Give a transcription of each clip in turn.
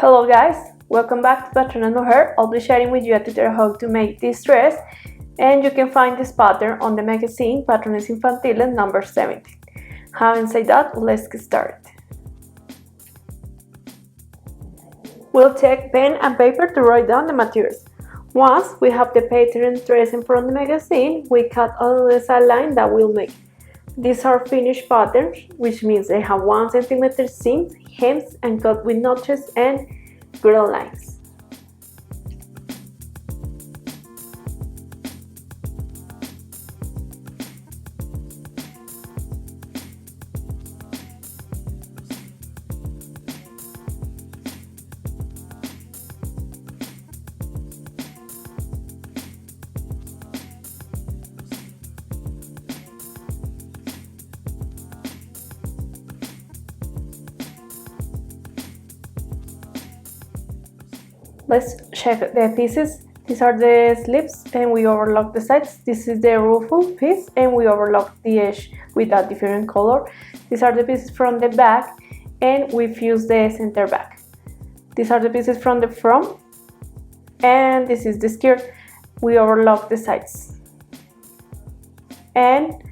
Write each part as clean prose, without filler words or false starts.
Hello guys, welcome back to Pattern and Mujer. I'll be sharing with you a tutorial how to make this dress, and you can find this pattern on the magazine Patrones Infantiles number 17. Having said that, let's get started. We'll take pen and paper to write down the materials. Once we have the pattern dress in front of the magazine, we cut all the side line that we'll make. These are finished patterns, which means they have 1 cm seams, hems, and cut with notches and grid lines. Let's check the pieces. These are the sleeves and we overlock the sides. This is the ruffle piece and we overlock the edge with a different color. These are the pieces from the back and we fuse the center back. These are the pieces from the front and this is the skirt. We overlock the sides and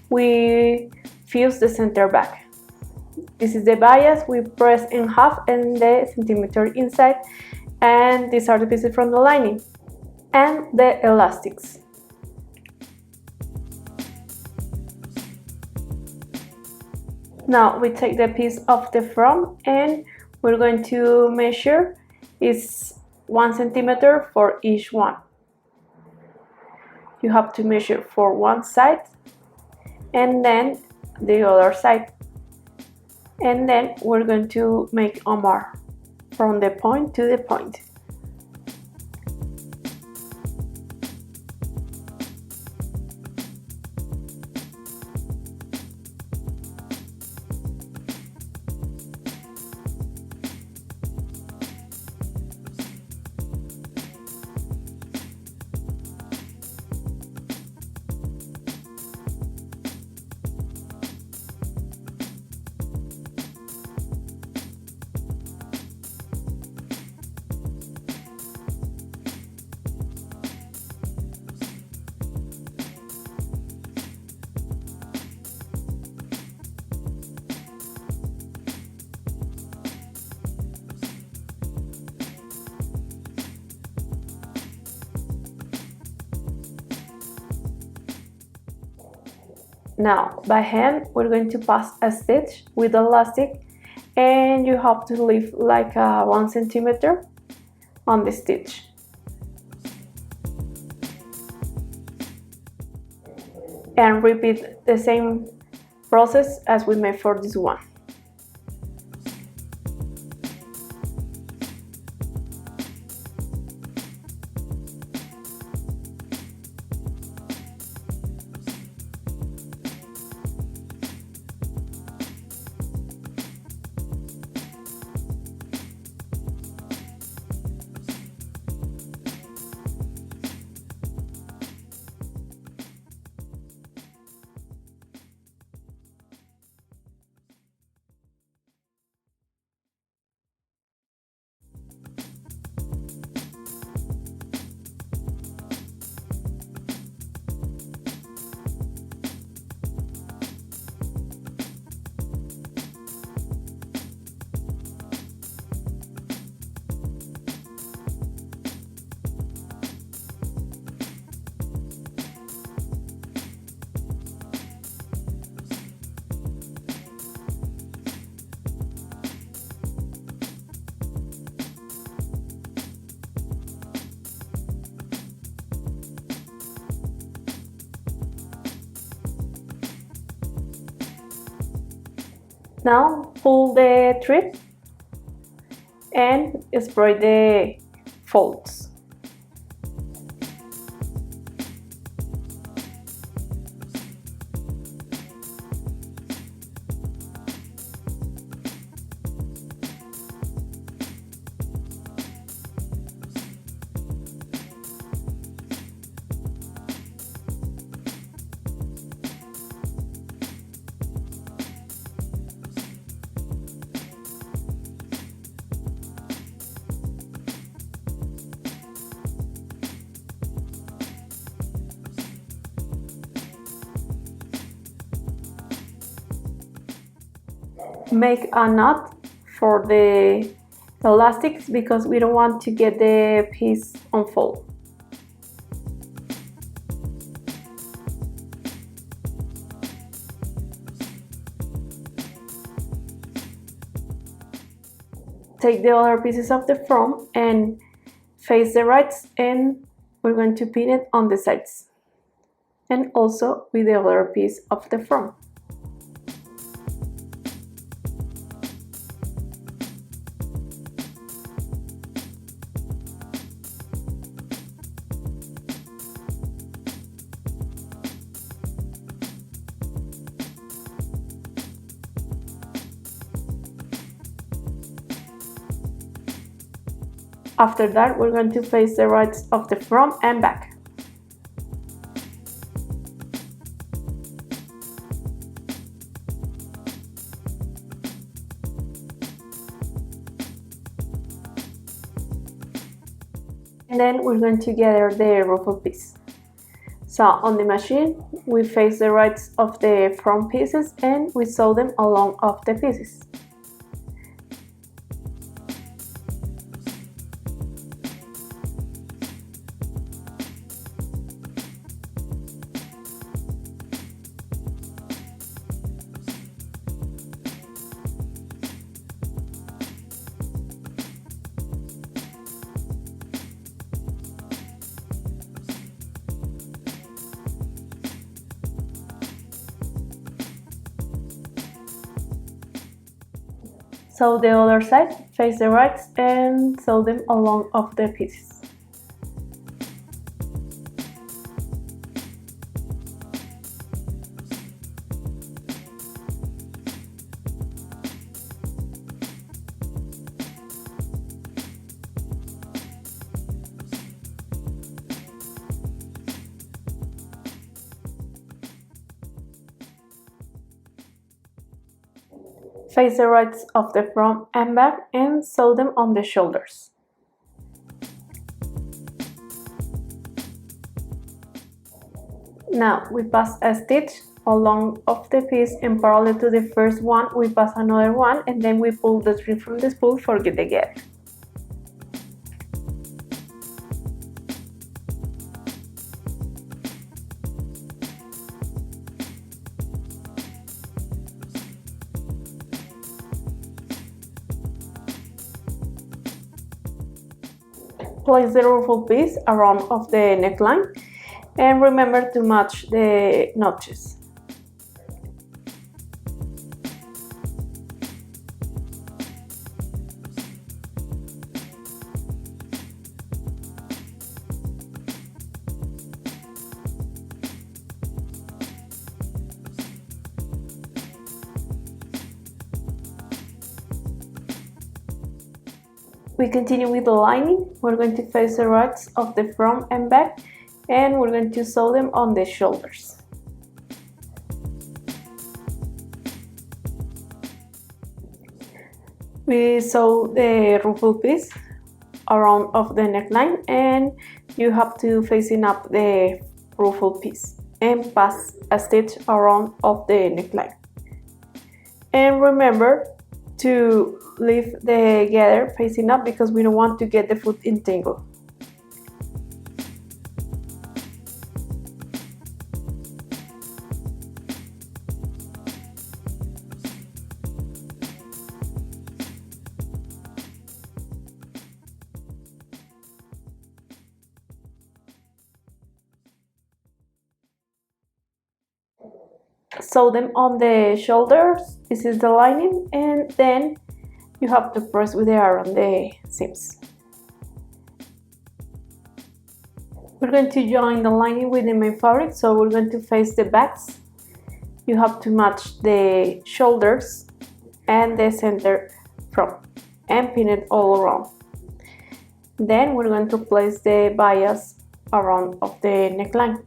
we fuse the center back. This is the bias. We press in half and the centimeter inside. And these are the pieces from the lining and the elastics. Now we take the piece of the front and we're going to measure is 1 centimeter for each one. You have to measure for one side and then the other side, and then we're going to make a mark from the point to the point. Now, by hand, we're going to pass a stitch with elastic, and you have to leave like 1 centimeter on the stitch. And repeat the same process as we made for this one. Now pull the thread and spray the folds. make a knot for the elastics because we don't want to get the piece unfold. Take the other pieces of the front and face the right, and we're going to pin it on the sides and also with the other piece of the front. After that, we're going to face the right of the front and back. And then we're going to gather the ruffle piece. So on the machine, we face the right of the front pieces and we sew them along of the pieces. Sew the other side, face the right, and sew them along of the pieces. Face the right of the front and back and sew them on the shoulders. Now we pass a stitch along of the piece and parallel to the first one we pass another one, and then we pull the string from the spool for the gap. Place the ruffle piece around of the neckline and remember to match the notches. We continue with the lining. We're going to face the right of the front and back, and we're going to sew them on the shoulders. We sew the ruffle piece around of the neckline, and you have to facing up the ruffle piece and pass a stitch around of the neckline. And remember to leave the gather facing up because we don't want to get the foot entangled. Sew them on the shoulders. This is the lining, and then you have to press with the iron the seams. We're going to join the lining with the main fabric, so we're going to face the backs. You have to match the shoulders and the center front and pin it all around. Then we're going to place the bias around of the neckline.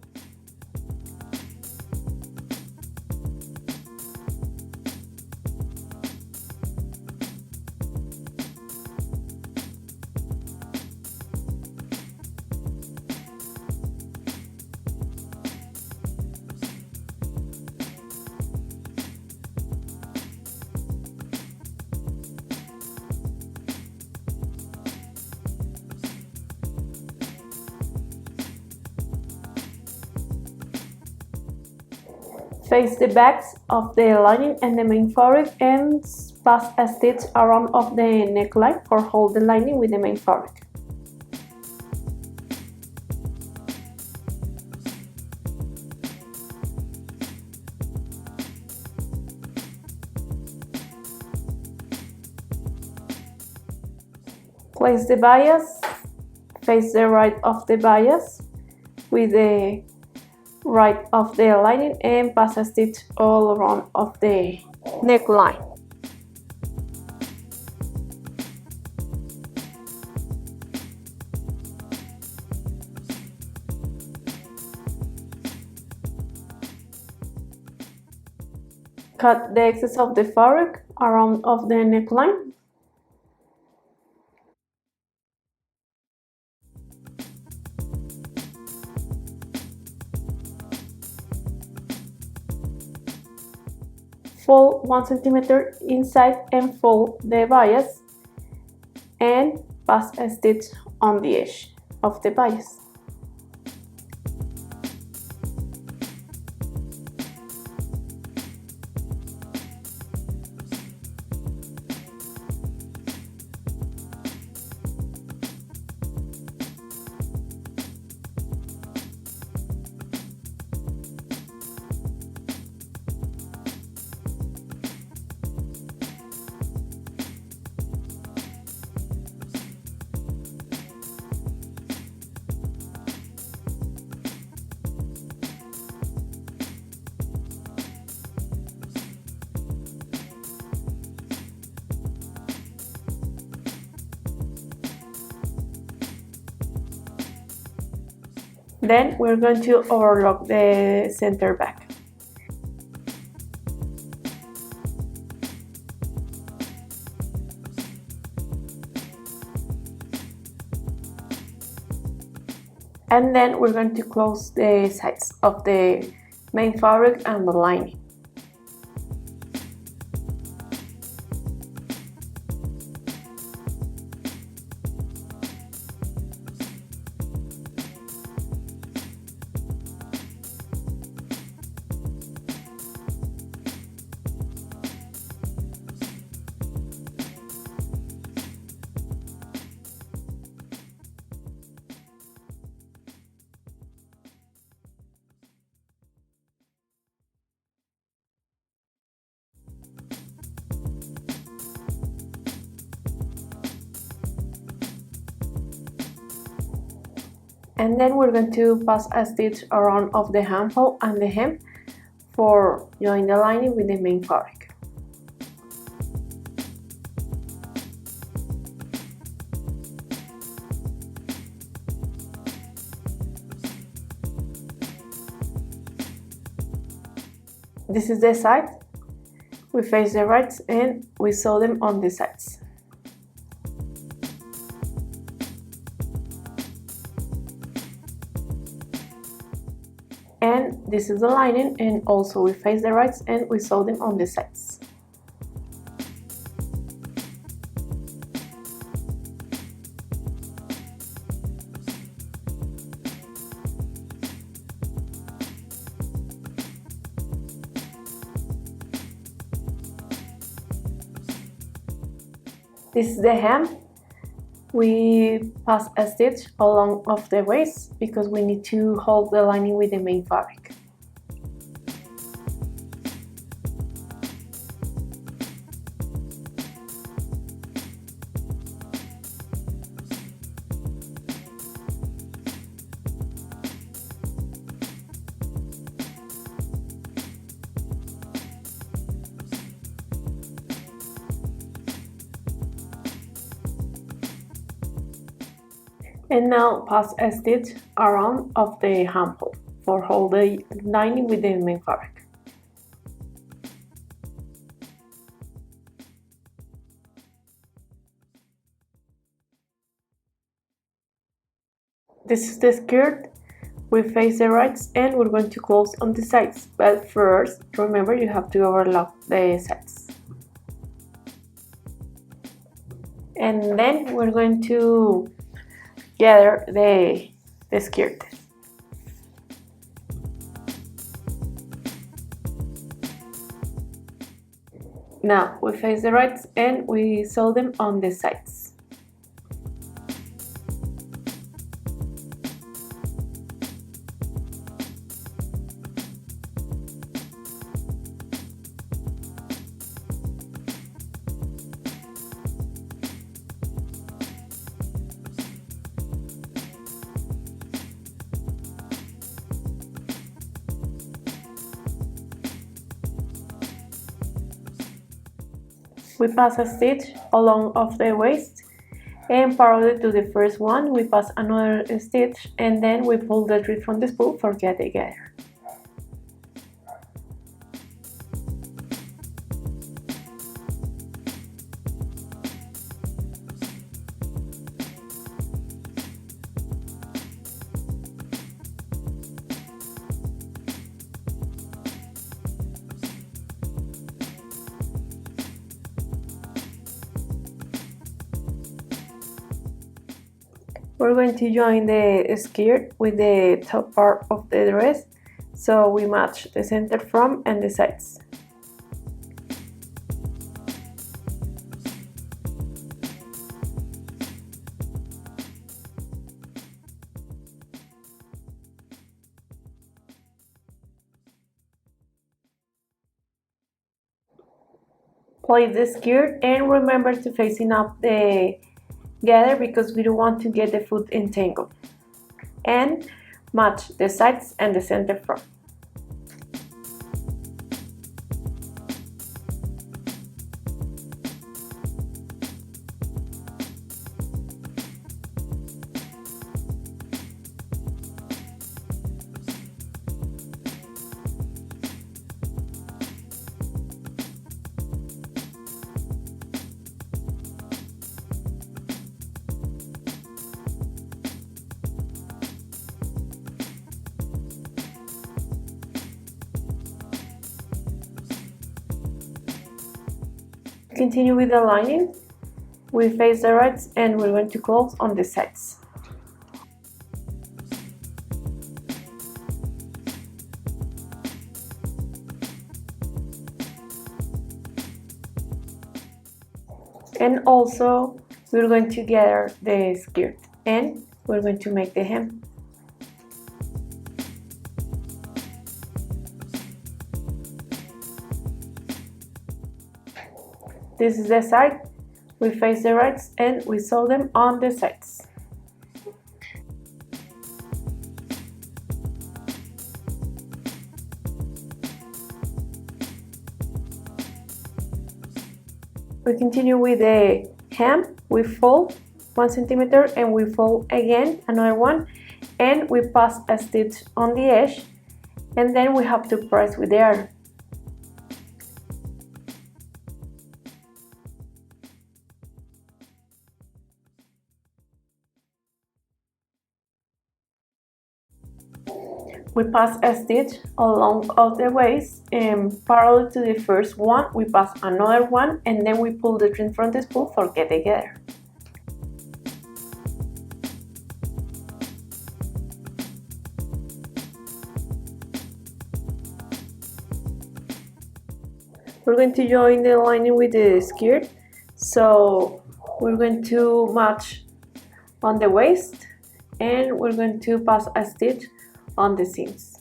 Face the backs of the lining and the main fabric and pass a stitch around of the neckline for hold the lining with the main fabric. Place the bias, face the right of the bias with the right of the lining and pass a stitch all around of the neckline. Cut the excess of the fabric around of the neckline. Fold 1 centimeter inside and fold the bias and pass a stitch on the edge of the bias. Then we're going to overlock the center back. And then we're going to close the sides of the main fabric and the lining. And then we're going to pass a stitch around of the armhole and the hem for join the lining with the main fabric. This is the side. We face the right and we sew them on the sides. And this is the lining, and also we face the right and we sew them on the sides. This is the hem. We pass a stitch along of the waist because we need to hold the lining with the main fabric. And now pass a stitch around of the armhole for hold the lining with the main fabric. This is the skirt. We face the right and we're going to close on the sides, but first remember you have to overlock the sides. And then we're going to gather the skirt. Now we face the rights and we sew them on the sides. We pass a stitch along of the waist, and parallel to the first one we pass another stitch, and then we pull the thread from the spool for get together. We're going to join the skirt with the top part of the dress, so we match the center from and the sides. Place the skirt and remember to facing up the gather because we don't want to get the foot entangled, and match the sides and the center front. Continue with the lining. We face the rights and we're going to close on the sides. And also we're going to gather the skirt and we're going to make the hem. This is the side. We face the rights and we sew them on the sides. We continue with the hem. We fold 1 centimeter and we fold again another one, and we pass a stitch on the edge, and then we have to press with the iron. We pass a stitch along of the waist, and parallel to the first one we pass another one, and then we pull the thread from the spool for get together. We're going to join the lining with the skirt, so we're going to match on the waist and we're going to pass a stitch on the seams.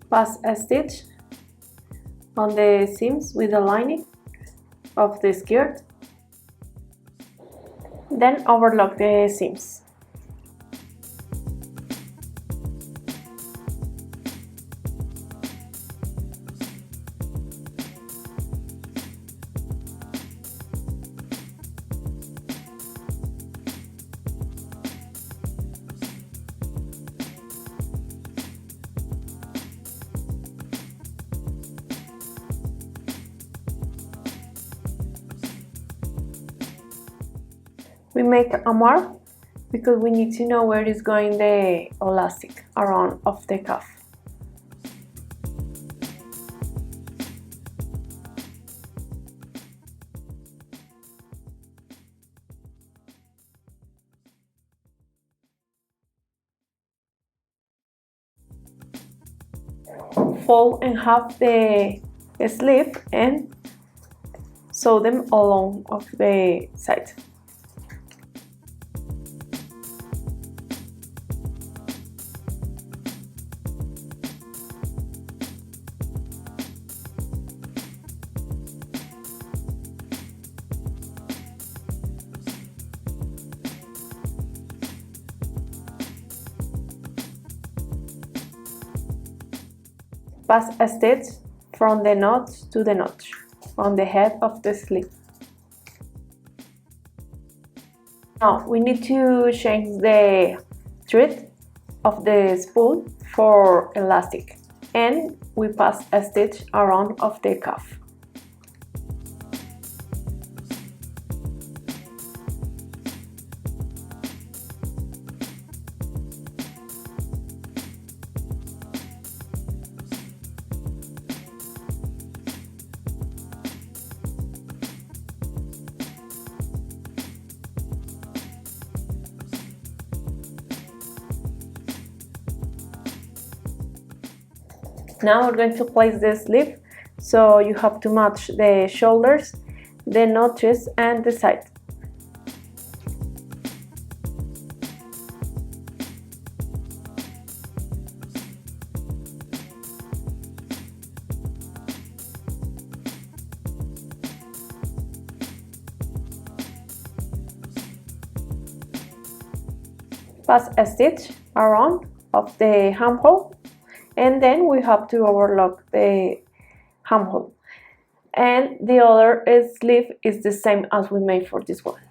Pass a stitch on the seams with the lining of the skirt, then overlock the seams. We make a mark because we need to know where is going the elastic around of the cuff. Fold in half the sleeve and sew them along of the side. Pass a stitch from the notch to the notch on the head of the sleeve. Now we need to change the thread of the spool for elastic, and we pass a stitch around of the cuff. Now we're going to place the sleeve, so you have to match the shoulders, the notches and the side. Pass a stitch around of the armhole, and then we have to overlock the armhole. And the other sleeve is the same as we made for this one.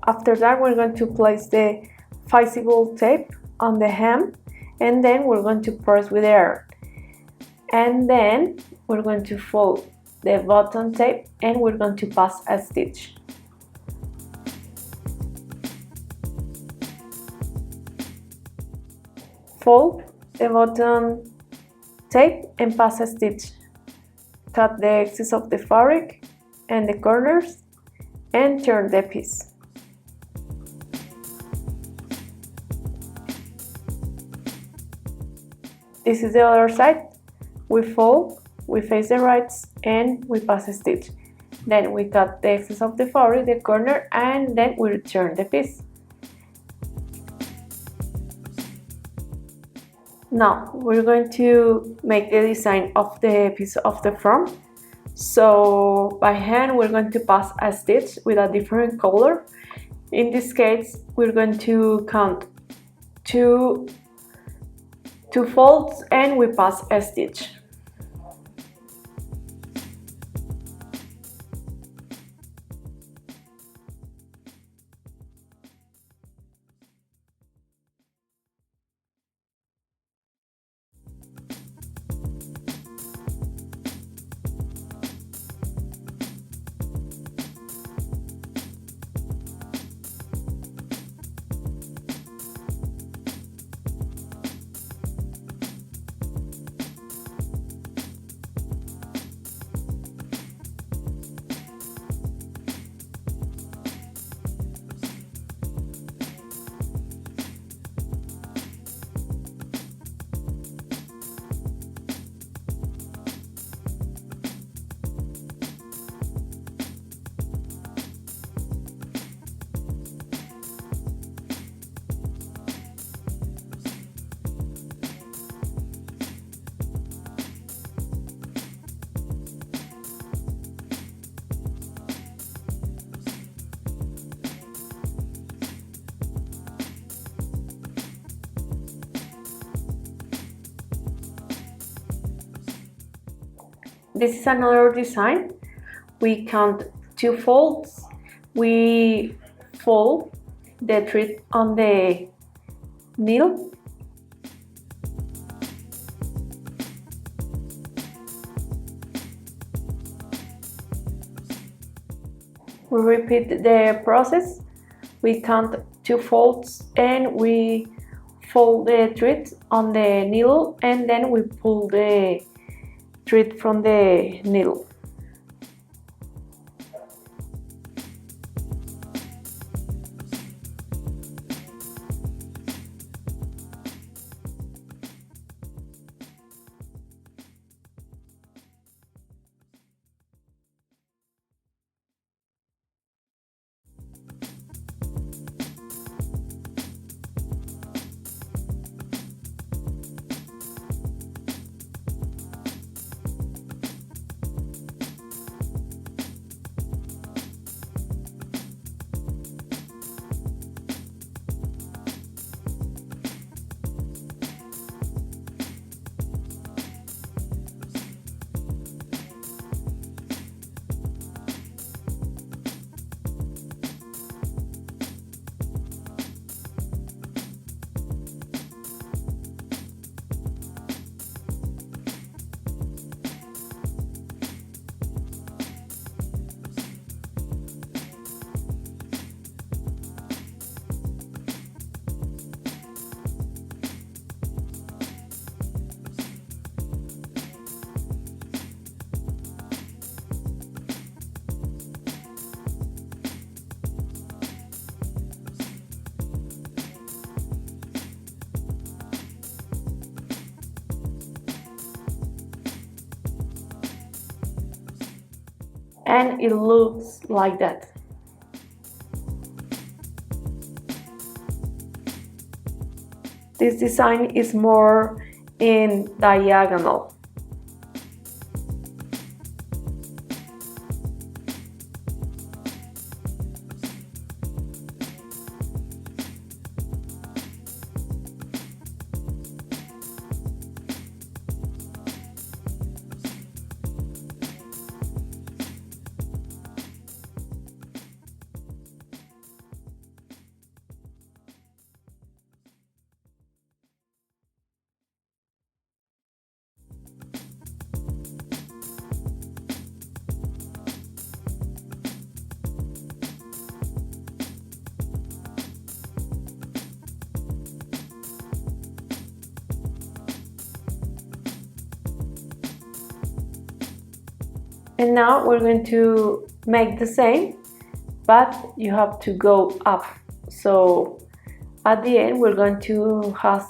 After that, we're going to place the flexible tape on the hem, and then we're going to press with air. And then we're going to fold the bottom tape and we're going to pass a stitch. Fold the bottom tape and pass a stitch. Cut the excess of the fabric and the corners and turn the piece. This is the other side. We fold, we face the rights, and we pass a stitch. Then we cut the excess of the fabric, the corner, and then we return the piece. Now we're going to make the design of the piece of the front. So by hand we're going to pass a stitch with a different color. In this case we're going to count two folds and we pass a stitch. This is another design. We count 2 folds. We fold the thread on the needle. We repeat the process. We count 2 folds and we fold the thread on the needle, and then we pull the thread from the needle. And it looks like that. This design is more in diagonal. And now we're going to make the same, but you have to go up. So at the end we're going to have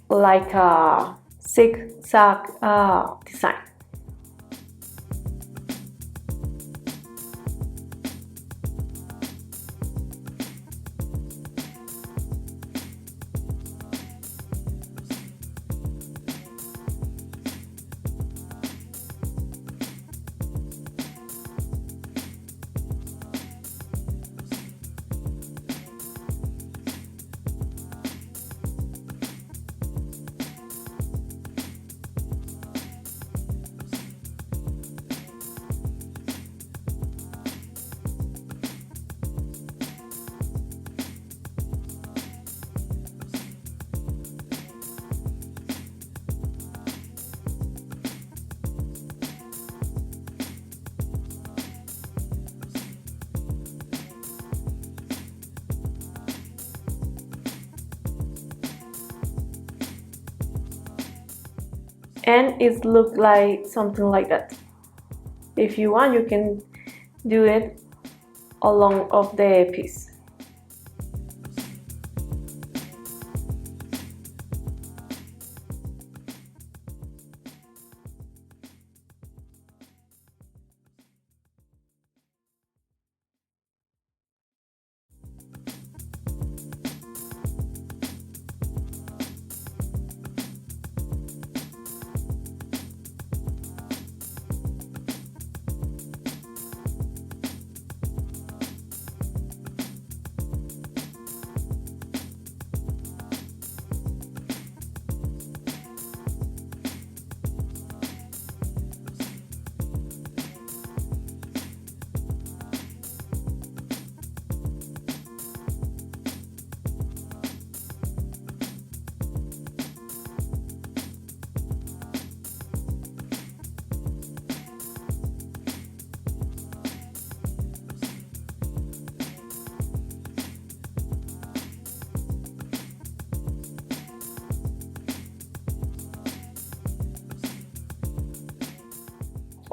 like a zigzag design. And it looks like something like that. If you want, you can do it along of the piece.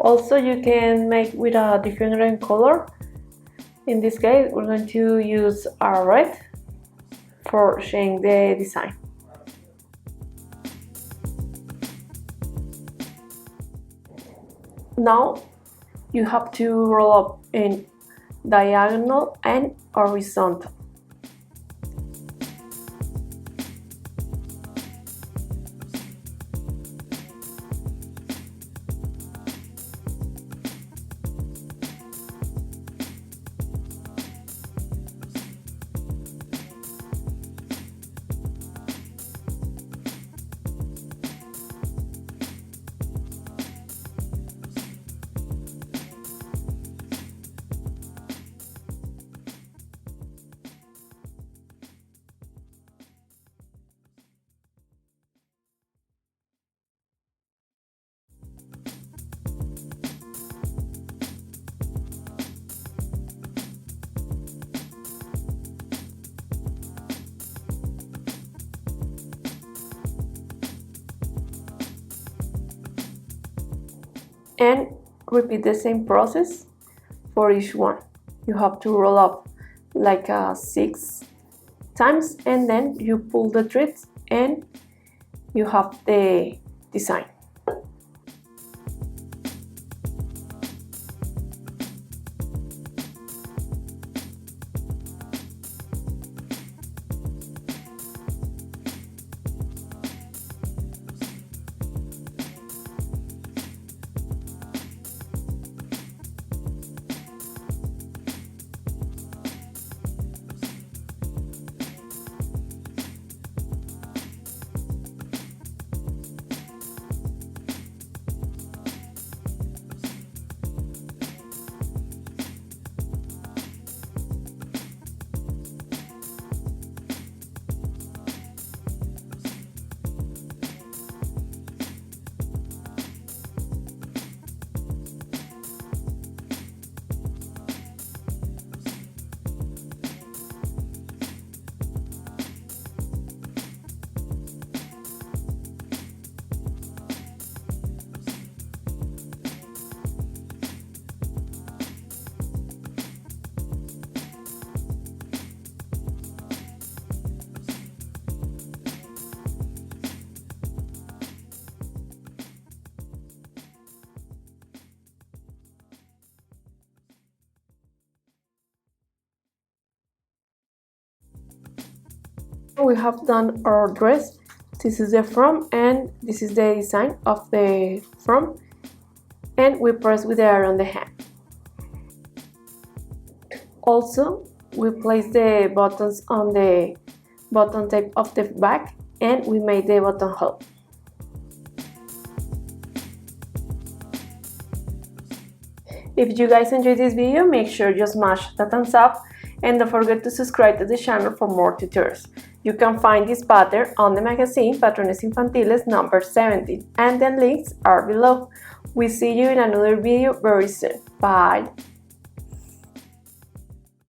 Also, you can make with a different color. In this case, we're going to use a red for showing the design. Now you have to roll up in diagonal and horizontal. And repeat the same process for each one. You have to roll up like 6 times, and then you pull the threads and you have the design. We have done our dress. This is the front and this is the design of the front, and we press with the iron on the hand. Also, we place the buttons on the button tape of the back, and we made the buttonhole. If you guys enjoyed this video, make sure you smash the thumbs up and don't forget to subscribe to the channel for more tutorials. You can find this pattern on the magazine Patrones Infantiles number 17, and the links are below. We see you in another video very soon. Bye!